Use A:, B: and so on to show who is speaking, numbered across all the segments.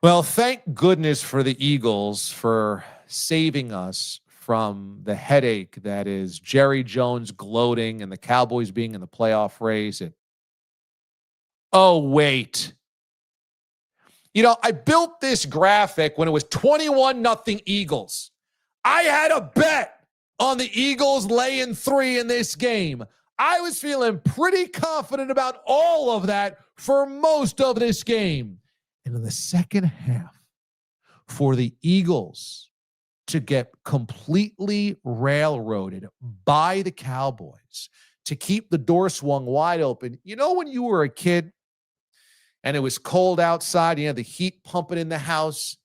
A: Well, thank goodness for the Eagles for saving us from the headache that is Jerry Jones gloating and the Cowboys being in the playoff race. And, oh, wait. I built this graphic when it was 21-0 Eagles. I had a bet on the Eagles laying 3 in this game. I was feeling pretty confident about all of that for most of this game. And in the second half, for the Eagles to get completely railroaded by the Cowboys, to keep the door swung wide open. When you were a kid and it was cold outside, you had the heat pumping in the house,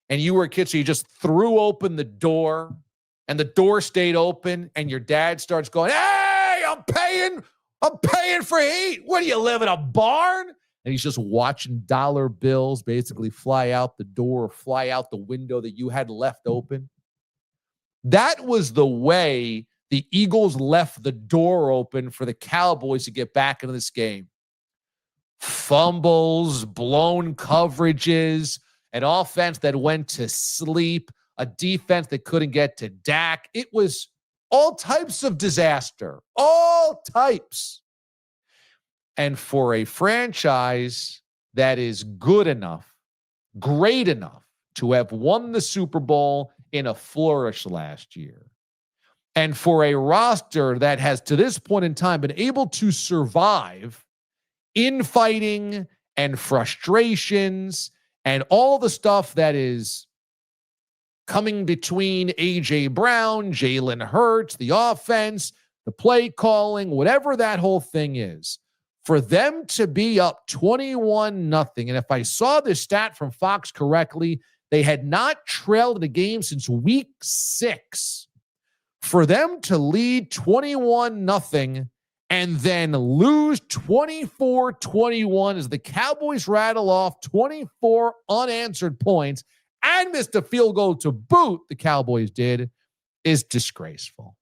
A: and you were a kid, so you just threw open the door, and the door stayed open, and your dad starts going, "Hey, I'm paying for heat. What do you live in a barn?" And he's just watching dollar bills basically fly out the door or fly out the window that you had left open. That was the way the Eagles left the door open for the Cowboys to get back into this game. Fumbles, blown coverages, an offense that went to sleep, a defense that couldn't get to Dak. It was all types of disaster, all types. And for a franchise that is good enough, great enough to have won the Super Bowl in a flourish last year, and for a roster that has to this point in time been able to survive infighting and frustrations and all the stuff that is coming between A.J. Brown, Jalen Hurts, the offense, the play calling, whatever that whole thing is, for them to be up 21-0, and if I saw this stat from Fox correctly, they had not trailed in a game since week 6. For them to lead 21-0 and then lose 24-21 as the Cowboys rattle off 24 unanswered points and missed a field goal to boot, the Cowboys did, is disgraceful.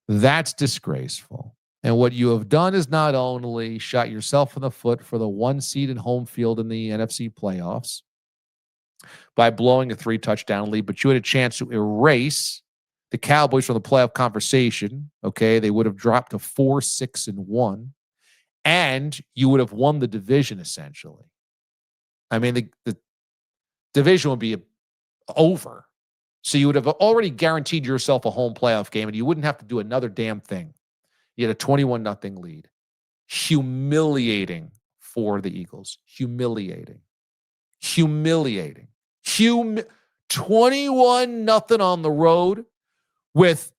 A: That's disgraceful. And what you have done is not only shot yourself in the foot for the 1 seed in home field in the NFC playoffs by blowing a 3-touchdown lead, but you had a chance to erase the Cowboys from the playoff conversation. Okay, they would have dropped to 4-6-1, and you would have won the division essentially. I mean, the division would be over. So you would have already guaranteed yourself a home playoff game, and you wouldn't have to do another damn thing. You had a 21-0 lead. Humiliating for the Eagles. Humiliating. 21-0 on the road with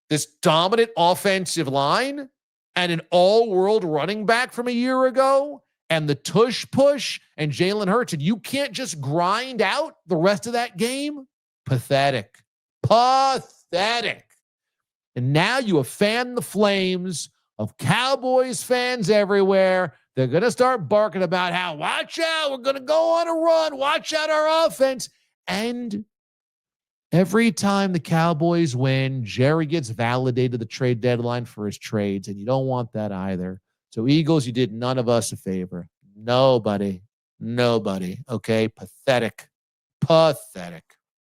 A: this dominant offensive line and an all-world running back from a year ago and the tush push and Jalen Hurts, and you can't just grind out the rest of that game? Pathetic. Pathetic. And now you have fanned the flames of Cowboys fans everywhere. They're going to start barking about how, watch out, we're going to go on a run. Watch out our offense. And every time the Cowboys win, Jerry gets validated the trade deadline for his trades, and you don't want that either. So Eagles, you did none of us a favor. Nobody. Okay? Pathetic.